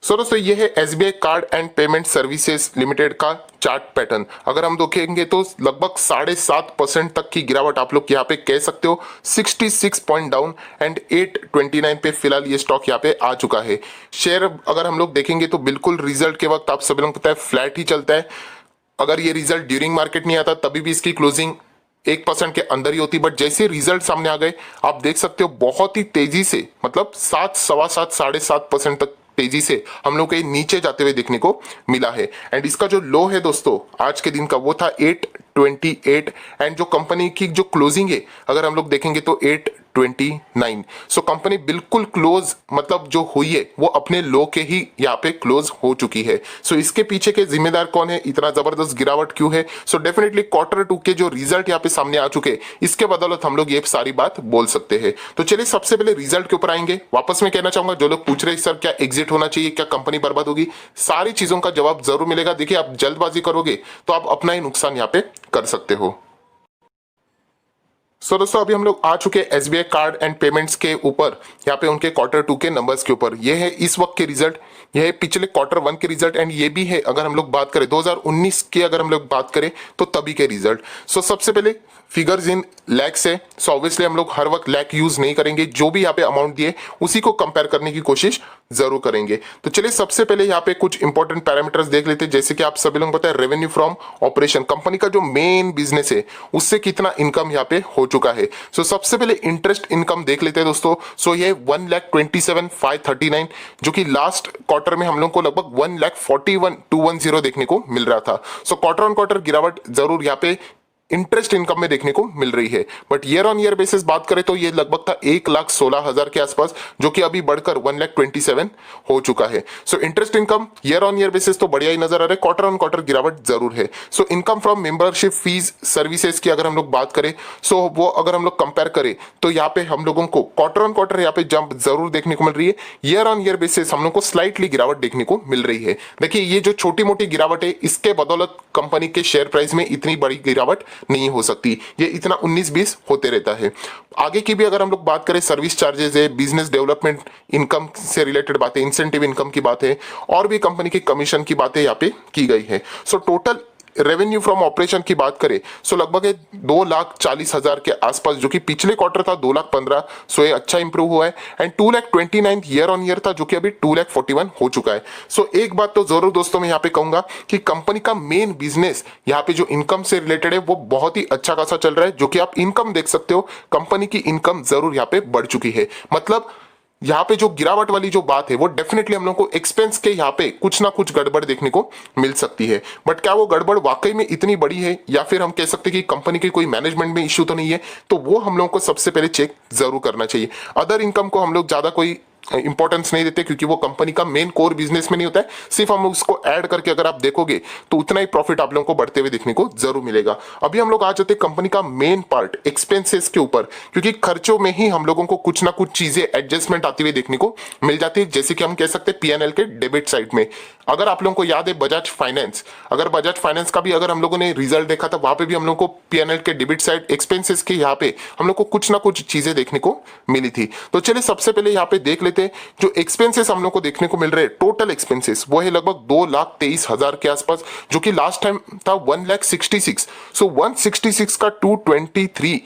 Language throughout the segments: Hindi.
सो दोस्तों ये है SBI card and payment services limited का चार्ट पैटर्न। अगर हम देखेंगे तो लगभग 7.5% तक की गिरावट आप लोग यहाँ पे कह सकते हो। 66 पॉइंट डाउन एंड 829 पे फिलहाल ये स्टॉक यहाँ पे आ चुका है। शेयर अगर हम लोग देखेंगे तो बिल्कुल रिजल्ट के वक्त आप सभी लोगों को पता है फ्लैट ही चलता है। अगर ये रिजल्ट ड्यूरिंग मार्केट नहीं आता तभी भी इसकी क्लोजिंग 1% के अंदर ही होती, बट जैसे रिजल्ट सामने आ गए आप देख सकते हो बहुत ही तेजी से, मतलब 7, सवा 7, 7.5% तक तेजी से हम लोग को नीचे जाते हुए देखने को मिला है। एंड इसका जो लो है दोस्तों आज के दिन का वो था 828 एंड जो कंपनी की जो क्लोजिंग है अगर हम लोग देखेंगे तो 829। सो कंपनी बिल्कुल क्लोज, मतलब जो हुई है वो अपने लो के ही यहाँ पे क्लोज हो चुकी है। सो इसके पीछे के जिम्मेदार कौन है, इतना जबरदस्त गिरावट क्यों है? सो डेफिनेटली Q2 के जो रिजल्ट यहाँ पे सामने आ चुके इसके बदौलत हम लोग ये सारी बात बोल सकते हैं। तो चलिए सबसे पहले रिजल्ट के ऊपर आएंगे। वापस में कहना चाहूंगा जो लोग पूछ रहे हैं सर क्या एग्जिट होना चाहिए, क्या कंपनी बर्बाद होगी, सारी चीजों का जवाब जरूर मिलेगा। देखिए आप जल्दबाजी करोगे तो आप अपना ही नुकसान यहाँ पे कर सकते हो। सो दोस्तों अभी हम लोग आ चुके हैं एसबीआई कार्ड एंड पेमेंट्स के ऊपर, यहाँ पे उनके Q2 के नंबर्स के ऊपर। ये है इस वक्त के रिजल्ट, ये है पिछले Q1 के रिजल्ट एंड ये भी है अगर हम लोग बात करें 2019 की, अगर हम लोग बात करें तो तभी के रिजल्ट। सो सबसे पहले फिगर्स इन लैक्स है। सो ऑब्वियसली हम लोग हर वक्त लैक यूज नहीं करेंगे, जो भी यहाँ पे अमाउंट दिए उसी को कंपेयर करने की कोशिश जरूर करेंगे। तो चलिए सबसे पहले यहाँ पे कुछ इंपॉर्टेंट पैरामीटर्स देख लेते हैं। जैसे कि आप सभी लोगों को पता है रेवेन्यू फ्रॉम ऑपरेशन, कंपनी का जो मेन बिजनेस है उससे कितना इनकम यहाँ पे हो चुका है। सो सबसे पहले इंटरेस्ट इनकम देख लेते हैं दोस्तों। सो ये 1,27,539 जो कि लास्ट क्वार्टर में हम लोग को लगभग 1,41,210 देखने को मिल रहा था। सो Q-on-Q गिरावट जरूर यहाँ पे इंटरेस्ट इनकम में देखने को मिल रही है, but year on year basis बात करें तो ये लगभग था 1,16,000 के आसपास, जो कि अभी बढ़कर 1,27,000 हो चुका है। So interest income year on year basis तो बढ़िया ही नजर आ रहा है। Q-on-Q गिरावट जरूर है। So income from membership fees services की अगर हम लोग बात करें, सो वो अगर हम लोग कंपेयर करें तो यहाँ पे हम लोगों को Q-on-Q यहाँ पे जंप जरूर देखने को मिल रही है। ईयर ऑन ईयर बेसिस हम लोग को स्लाइटली गिरावट देखने को मिल रही है। देखिए ये जो छोटी मोटी गिरावट है इसके बदौलत कंपनी के शेयर प्राइस में इतनी बड़ी गिरावट नहीं हो सकती, ये इतना 19-20 होते रहता है। आगे की भी अगर हम लोग बात करें सर्विस चार्जेस है, बिजनेस डेवलपमेंट इनकम से रिलेटेड बातें, इंसेंटिव इनकम की बात है और भी कंपनी के कमीशन की बातें यहाँ पे की गई है। So total revenue from operation की बात करें सो लगभग 2,40,000 के आसपास, जो कि पिछले क्वार्टर था 2,15,000। सो ये अच्छा इंप्रूव हुआ है एंड 2,29,000 ईयर ऑन ईयर था, जो कि अभी 2,41,000 हो चुका है। सो एक बात तो जरूर दोस्तों मैं यहाँ पे कहूंगा कि कंपनी का मेन बिजनेस यहाँ पे जो इनकम से रिलेटेड है वो बहुत ही अच्छा खासा चल रहा है, जो कि आप इनकम देख सकते हो। कंपनी की इनकम जरूर यहाँ पे बढ़ चुकी है। मतलब यहाँ पे जो गिरावट वाली जो बात है वो डेफिनेटली हम लोग को एक्सपेंस के यहाँ पे कुछ ना कुछ गड़बड़ देखने को मिल सकती है, बट क्या वो गड़बड़ वाकई में इतनी बड़ी है या फिर हम कह सकते हैं कि कंपनी के कोई मैनेजमेंट में इश्यू तो नहीं है, तो वो हम लोगों को सबसे पहले चेक जरूर करना चाहिए। अदर इनकम को हम लोग ज्यादा कोई इंपॉर्टेंस नहीं देते क्योंकि वो कंपनी का मेन कोर बिजनेस में नहीं होता है। सिर्फ हम उसको ऐड करके अगर आप देखोगे तो उतना ही प्रॉफिट आप लोगों को बढ़ते हुए देखने को जरूर मिलेगा। अभी हम लोग आ जाते हैं कंपनी का मेन पार्ट एक्सपेंसेस के ऊपर, क्योंकि खर्चों में ही हम लोगों को कुछ ना कुछ चीजें एडजस्टमेंट आती हुई देखने को मिल जाती है। जैसे कि हम कह सकते हैं पीएनएल के डेबिट साइड में, अगर आप लोगों को याद है बजाज फाइनेंस, अगर बजाज फाइनेंस का भी अगर हम लोगों ने रिजल्ट देखा था वहां पे भी हम लोग को पीएनएल के डेबिट साइड एक्सपेंसेस के यहाँ पे हम लोग को कुछ ना कुछ चीजें देखने को मिली थी। तो चलिए सबसे पहले यहाँ पे देख लेते हैं जो एक्सपेंसेस हम लोग को देखने को मिल रहे हैं। टोटल एक्सपेंसेस वो है लगभग 2,23,000 के आसपास, जो कि लास्ट टाइम था 1,66,000। सो 166 का 223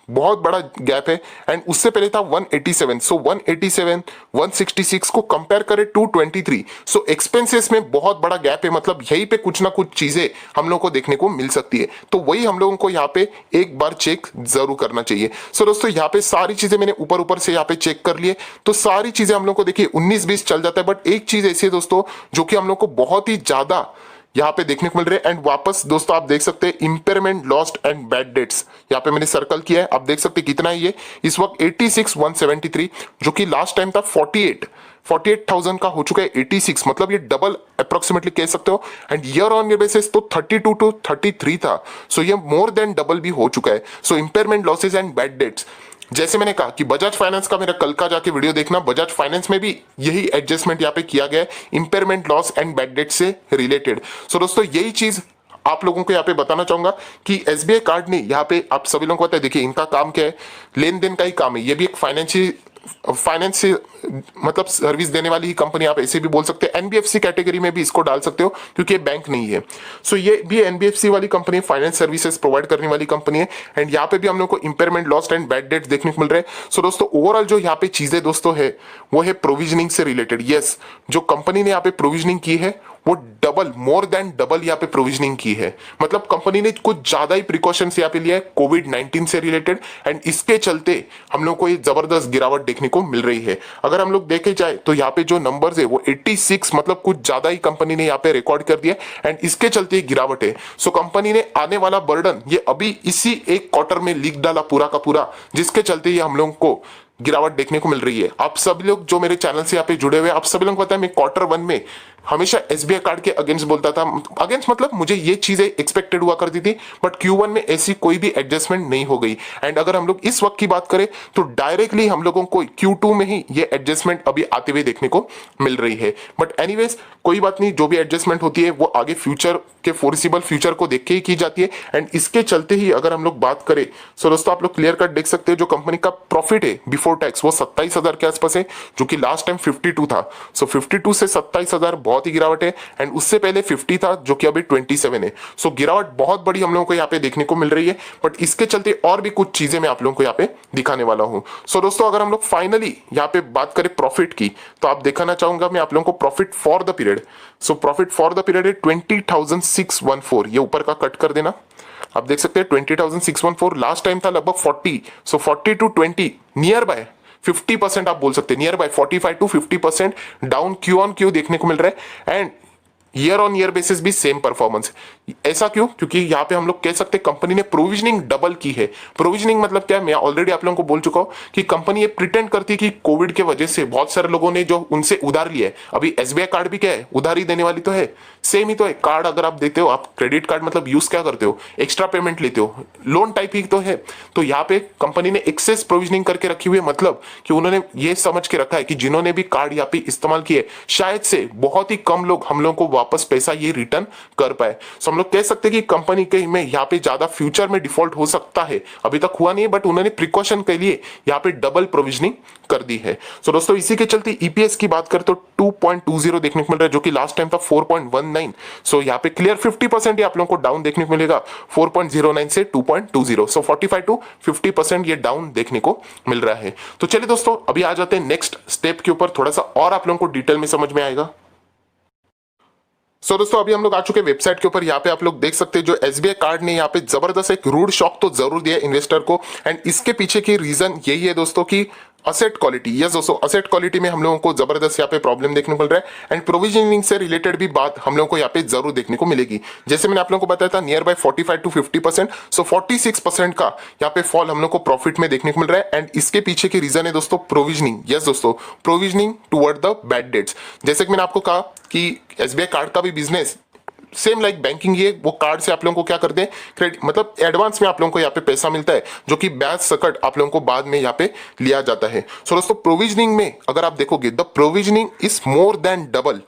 बहुत बड़ा गैप है एंड उससे पहले था 187। सो 187 166 को कंपेयर करें 223, सो एक्सपेंसेस में बहुत बड़ा गैप है। मतलब यहीं पे कुछ ना कुछ चीजें हम लोगों को देखने को मिल सकती है, तो वही हम लोगों को यहाँ पे एक बार चेक जरूर करना चाहिए। सो दोस्तों यहाँ पे सारी चीजें मैंने ऊपर ऊपर से यहाँ पे चेक कर लिए, तो सारी चीजें हम लोग को देखिए 19-20 चल जाता है, बट एक चीज ऐसी है दोस्तों जो कि हम लोग को बहुत ही ज्यादा यहाँ पे देखने को मिल रहे हैं। एंड वापस दोस्तों आप देख सकते हैं impairment lost and bad dates, यहाँ पे मैंने सर्कल किया है, आप देख सकते हैं कितना है ये इस वक्त 86,173, जो कि लास्ट टाइम था 48,000 का हो चुका है 86, मतलब ये डबल अप्रोक्सीमेटली कह सकते हो। And year on year basis तो 32 to 33 था, सो ये मोर देन डबल भी हो चुका है। So impairment losses and bad debts, जैसे मैंने कहा कि बजाज फाइनेंस का मेरा कल का जाके वीडियो देखना, बजाज फाइनेंस में भी यही एडजस्टमेंट यहाँ पे किया गया है impairment loss and bad debt से रिलेटेड। सो दोस्तों यही चीज आप लोगों को यहाँ पे बताना चाहूंगा कि एसबीआई कार्ड ने यहाँ पे आप सभी लोगों को पता है, देखिए इनका काम क्या है, लेन देन का ही काम है, ये भी एक फाइनेंस से मतलब सर्विस देने वाली ही कंपनी, आप ऐसे भी बोल सकते हैं। एनबीएफसी कैटेगरी में भी इसको डाल सकते हो क्योंकि ये बैंक नहीं है। सो ये भी एनबीएफसी वाली कंपनी, फाइनेंस सर्विसेज प्रोवाइड करने वाली कंपनी है। एंड यहाँ पे भी हम लोग को impairment, lost and bad dates देखने को मिल रहे हैं। सो दोस्तों ओवरऑल जो यहाँ पे चीजें दोस्तों है वो है प्रोविजनिंग से रिलेटेड। यस, जो कंपनी ने यहाँ पे प्रोविजनिंग की है वो डबल, मोर देन डबल यहाँ पे प्रोविजनिंग की है। मतलब कंपनी ने कुछ ज्यादा ही प्रिकॉशंस यहाँ पे लिया है कोविड-19 से रिलेटेड, एंड इसके चलते हम लोग को ये जबरदस्त गिरावट देखने को मिल रही है। अगर हम लोग देखे जाए तो यहाँ पे जो नंबर्स है वो 86, मतलब कुछ ज्यादा ही कंपनी ने यहाँ पे रिकॉर्ड कर दिया, एंड इसके चलते ये गिरावट है। सो कंपनी ने आने वाला बर्डन ये अभी इसी एक क्वार्टर में लिख डाला पूरा का पूरा, जिसके चलते ये हम लोग को गिरावट देखने को मिल रही है। आप सभी लोग जो मेरे चैनल से यहाँ पे जुड़े हुए हैं, आप सभी लोग पता है मैं Q1 में हमेशा एसबीआई कार्ड के अगेंस्ट बोलता था। अगेंस्ट मतलब मुझे ये चीजें एक्सपेक्टेड हुआ करती थी, बट Q1 में ऐसी कोई भी एडजस्टमेंट नहीं हो गई। एंड अगर हम लोग इस वक्त की बात करें तो डायरेक्टली हम लोगों को Q2 में ही ये एडजस्टमेंट अभी आते हुए देखने को मिल रही है। बट एनीवेज कोई बात नहीं, जो भी एडजस्टमेंट होती है वो आगे फ्यूचर के फोर्सिबल फ्यूचर को देख के ही की जाती है। एंड इसके चलते ही अगर हम लोग बात करें, सो दोस्तों आप लोग क्लियर कट देख सकते हैं जो कंपनी का प्रॉफिट है बिफोर टैक्स वो 27,000 के आसपास है, जो कि लास्ट टाइम 52 था। सो 52 से 27,000 बहुत ही गिरावट है। एंड उससे पहले 50 था जो कि अभी 27 है। सो गिरावट बहुत बड़ी हम लोगों को यहाँ पे देखने को मिल रही है। बट इसके चलते और भी कुछ चीजें मैं आप लोगों को यहाँ पे दिखाने वाला हूं। सो दोस्तों अगर हम लोग फाइनली यहाँ पे बात करें प्रॉफिट की, तो आप दिखाना चाहूंगा मैं आप लोगों को profit for the period. So profit for the period है 20,614। ये ऊपर का कट कर देना, आप देख सकते हैं 20,614। लास्ट टाइम था लगभग 40। सो 40 to 20 नियर बाय 50% आप बोल सकते हैं, near by 45 to 50% down Q on Q देखने को मिल रहा है। And year on year basis भी सेम परफॉर्मेंस। ऐसा क्यों? क्योंकि यहाँ पे हम लोग कह सकते हैं कंपनी ने प्रोविजनिंग डबल की है। प्रोविजनिंग मतलब क्या है, मैं ऑलरेडी आप लोगों को बोल चुका हूं कि कंपनी ये प्रिटेंड करती है कि कोविड के वजह से बहुत सारे लोगों ने जो उनसे उधार लिया है, अभी एसबीआई कार्ड भी क्या है, उधारी देने वाली तो है, सेम ही तो है। कार्ड अगर आप देते हो, आप क्रेडिट कार्ड मतलब यूज क्या करते हो, एक्स्ट्रा पेमेंट लेते हो, लोन टाइप ही तो है। तो यहाँ पे कंपनी ने एक्सेस प्रोविजनिंग करके रखी हुई है, मतलब कि उन्होंने ये समझ के रखा है कि जिन्होंने भी कार्ड यहाँ पे इस्तेमाल किए शायद से बहुत ही कम लोग हम लोग को वापस पैसा ये रिटर्न कर पाए। सो हम लोग कह सकते हैं कि कंपनी के में यहाँ पे ज्यादा फ्यूचर में डिफॉल्ट हो सकता है, अभी तक हुआ नहीं है, बट उन्होंने प्रिकॉशन के लिए यहाँ पे डबल प्रोविजनिंग कर दी है। सो दोस्तों इसी के चलते ईपीएस की बात करें तो 2.20 देखने को मिल रहा है, जो कि लास्ट टाइम था 4.19। सो यहाँ पे क्लियर 50% आप लोगों को डाउन देखने को मिलेगा 4.09 से 2.20। सो 45 to 50% ये डाउन देखने को मिल रहा है। तो चलिए दोस्तों अभी आ जाते हैं नेक्स्ट स्टेप के ऊपर, थोड़ा सा और आप लोगों को डिटेल में समझ में आएगा। दोस्तों अभी हम लोग आ चुके हैं वेबसाइट के ऊपर। यहाँ पे आप लोग देख सकते हैं जो एसबीआई कार्ड ने यहाँ पे जबरदस्त एक रूड शॉक तो जरूर दिया इन्वेस्टर को। एंड इसके पीछे की रीजन यही है दोस्तों कि असेट क्वालिटी। यस दोस्तों, असेट क्वालिटी में हम लोगों को जबरदस्त यहाँ पे प्रॉब्लम देखने को मिल रहा है। एंड प्रोविजनिंग से रिलेटेड भी बात हम लोगों को यहाँ पे जरूर देखने को मिलेगी। जैसे मैंने आप लोगों को बताया था नियर बाय 45 to 50%। सो 46% का यहाँ पे फॉल हम लोग को प्रॉफिट में देखने को मिल रहा है। एंड इसके पीछे की रीजन है दोस्तों प्रोविजनिंग। यस दोस्तों, provisioning toward the bad debts. जैसे कि मैंने आपको कहा कि एसबीआई कार्ड का भी बिजनेस सेम लाइक बैंकिंग, ये वो कार्ड से आप लोगों को क्या करते हैं, क्रेडिट मतलब एडवांस में आप लोगों को यहाँ पे पैसा मिलता है, जो कि ब्याज सकट आप लोगों को बाद में यहाँ पे लिया जाता है। सो दोस्तों प्रोविजनिंग में अगर आप देखोगे the provisioning is more than double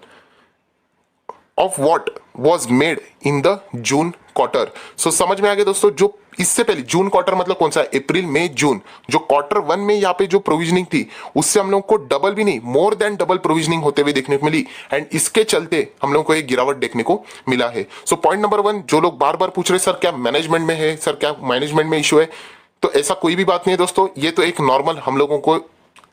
of what was made in the June quarter. So समझ में आ गया दोस्तों, जो इससे पहले जून क्वार्टर मतलब कौन सा, अप्रैल मई जून, जो Q1 में यहाँ पे जो प्रोविजनिंग थी उससे हम लोग को डबल भी नहीं मोर देन डबल प्रोविजनिंग होते हुए देखने को मिली। एंड इसके चलते हम लोग को एक गिरावट देखने को मिला है। सो पॉइंट नंबर 1, जो लोग बार बार पूछ रहे सर क्या मैनेजमेंट में है, सर क्या मैनेजमेंट में इशू है, तो ऐसा कोई भी बात नहीं है दोस्तों। ये तो एक नॉर्मल हम लोगों को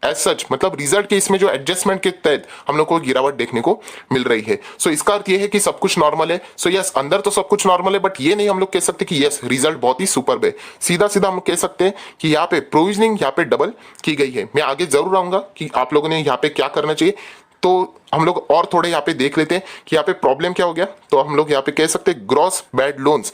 एज सच मतलब रिजल्ट के इसमें जो एडजस्टमेंट के तहत हम लोग को गिरावट देखने को मिल रही है। सो इसका अर्थ ये है कि सब कुछ नॉर्मल है। सो यस, अंदर तो सब कुछ नॉर्मल है, बट ये नहीं हम लोग कह सकते कि यस रिजल्ट बहुत ही सुपर्ब है। सीधा सीधा हम कह सकते हैं कि यहाँ पे प्रोविजनिंग यहाँ पे डबल की गई है। मैं आगे जरूर आऊंगा कि आप लोगों ने यहाँ पे क्या करना चाहिए। तो हम लोग और थोड़े यहाँ पे देख लेते हैं कि यहाँ पे प्रॉब्लम क्या हो गया। तो हम लोग यहाँ पे कह सकते हैं ग्रॉस बैड लोन्स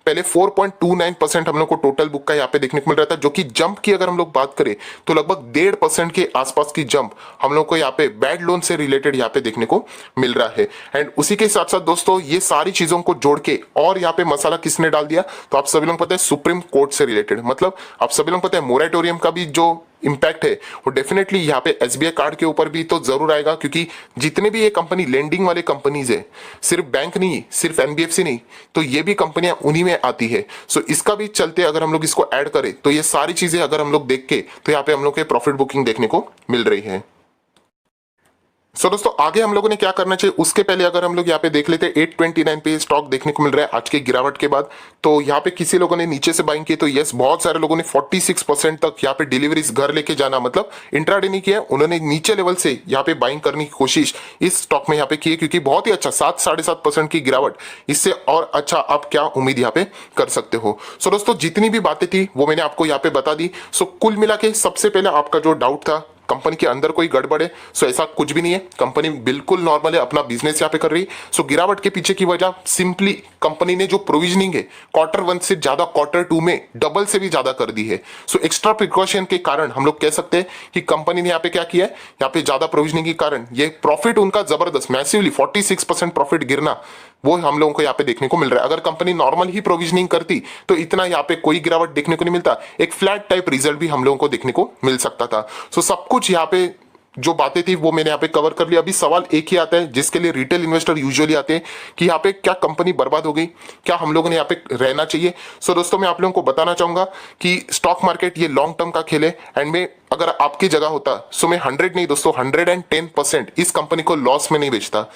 पहले 4.29% हम लोग को टोटल बुक का यहाँ पे देखने को मिल रहा था, जो कि जंप की अगर हम लोग बात करें तो लगभग 1.5% के आसपास की जंप हम लोग को यहाँ पे बैड लोन से रिलेटेड यहाँ पे देखने को मिल रहा है। एंड उसी के साथ साथ दोस्तों ये सारी चीजों को जोड़ के और यहाँ पे मसाला किसने डाल दिया, तो आप सभी लोग पता है सुप्रीम कोर्ट से रिलेटेड, मतलब आप सभी लोग पता है मोरेटोरियम का भी जो इम्पैक्ट है वो डेफिनेटली यहाँ पे एसबीआई कार्ड के ऊपर भी तो जरूर आएगा, क्योंकि जितने भी ये कंपनी लेंडिंग वाले कंपनीज है, सिर्फ बैंक नहीं, सिर्फ एनबीएफसी नहीं, तो ये भी कंपनियां उन्हीं में आती है। सो इसका भी चलते अगर हम लोग इसको ऐड करें तो ये सारी चीजें अगर हम लोग देख के तो यहाँ पे हम लोग के प्रॉफिट बुकिंग देखने को मिल रही है। दोस्तों आगे हम लोगों ने क्या करना चाहिए उसके पहले अगर हम लोग यहाँ पे देख लेते हैं 829 पे स्टॉक देखने को मिल रहा है आज के गिरावट के बाद। तो यहाँ पे किसी लोगों ने नीचे से बाइंग की, तो यस बहुत सारे लोगों ने 46% तक यहाँ पे डिलीवरीज घर लेके जाना, मतलब इंट्राडे नहीं किया, उन्होंने नीचे लेवल से यहाँ पे बाइंग करने की कोशिश इस स्टॉक में यहाँ पे की है, क्योंकि बहुत ही अच्छा 7-7.5% की गिरावट, इससे और अच्छा आप क्या उम्मीद यहाँ पे कर सकते हो। दोस्तों जितनी भी बातें थी वो मैंने आपको यहाँ पे बता दी। कुल मिला के सबसे पहले आपका जो डाउट था कंपनी के अंदर कोई गड़बड़ है, ऐसा कुछ भी नहीं है, कंपनी बिल्कुल नॉर्मल है, अपना बिजनेस यहाँ पे कर रही है। गिरावट के पीछे की वजह सिंपली कंपनी ने जो प्रोविजनिंग है Q1 से ज्यादा Q2 में डबल से भी ज्यादा कर दी है। एक्स्ट्रा प्रिकॉशन के कारण हम लोग कह सकते हैं कि कंपनी ने यहाँ पे क्या किया है, यहाँ पे ज्यादा प्रोविजनिंग के कारण ये प्रॉफिट उनका जबरदस्त मैसिवली 46% प्रॉफिट गिरना वो हम लोगों को यहाँ पे देखने को मिल रहा है। अगर कंपनी नॉर्मल ही प्रोविजनिंग करती तो इतना यहाँ पे कोई गिरावट देखने को नहीं मिलता, एक फ्लैट टाइप रिजल्ट भी हम लोगों को देखने को मिल सकता था। सब कुछ यहाँ पे जो बातें थी वो मैंने यहाँ पे कवर कर लिया। अभी सवाल एक ही आता है जिसके लिए रिटेल इन्वेस्टर यूजुअली आते हैं कि यहाँ पे क्या कंपनी बर्बाद हो गई, क्या हम लोगों ने यहाँ पे रहना चाहिए। दोस्तों मैं आप लोगों को बताना चाहूंगा कि स्टॉक मार्केट ये लॉन्ग टर्म का खेल है, एंड में अगर आपकी जगह होता मैं 100 नहीं दोस्तों 110% इस कंपनी को लॉस में नहीं बेचता,